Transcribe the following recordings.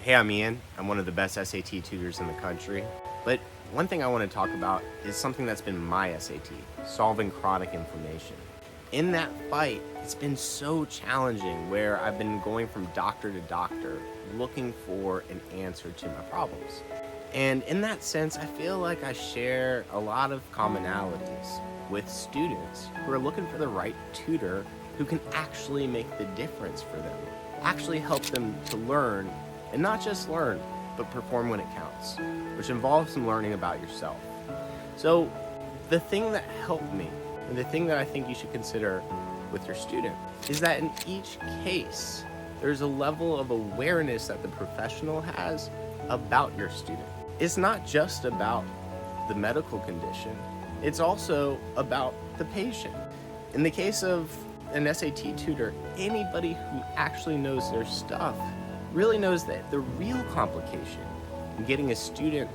Hey, I'm Ian. I'm one of the best SAT tutors in the country. But one thing I want to talk about is something that's been my SAT, solving chronic inflammation. In that fight, it's been so challenging where I've been going from doctor to doctor looking for an answer to my problems. And in that sense, I feel like I share a lot of commonalities with students who are looking for the right tutor who can actually make the difference for them, actually help them to learn, and not just learn, but perform when it counts, which involves some learning about yourself. So the thing that helped me, and the thing that I think you should consider with your student, is that in each case, there's a level of awareness that the professional has about your student. It's not just about the medical condition, it's also about the patient. In the case of an SAT tutor, anybody who actually knows their stuff really knows that the real complication in getting a student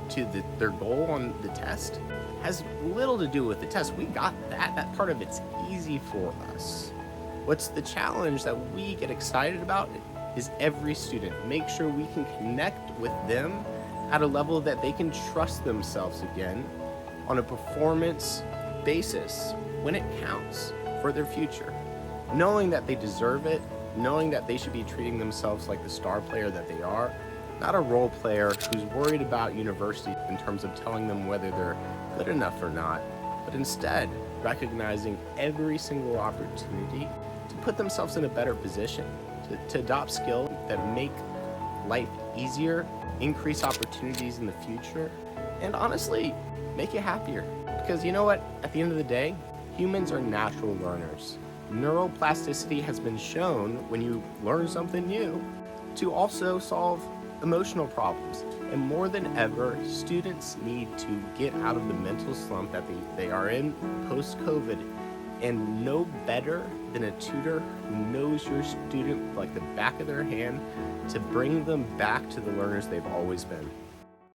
to their goal on the test has little to do with the test. We got that part of it's easy for us. What's the challenge that we get excited about is every student. Make sure we can connect with them at a level that they can trust themselves again on a performance basis when it counts for their future. Knowing that they deserve it, knowing that they should be treating themselves like the star player that they are, not a role player who's worried about university in terms of telling them whether they're good enough or not, but instead recognizing every single opportunity to put themselves in a better position, to adopt skills that make life easier, increase opportunities in the future, and honestly, make you happier. Because you know what? At the end of the day, humans are natural learners. Neuroplasticity has been shown when you learn something new to also solve emotional problems. And more than ever, students need to get out of the mental slump that they are in post-COVID, and no better than a tutor who knows your student like the back of their hand to bring them back to the learners they've always been.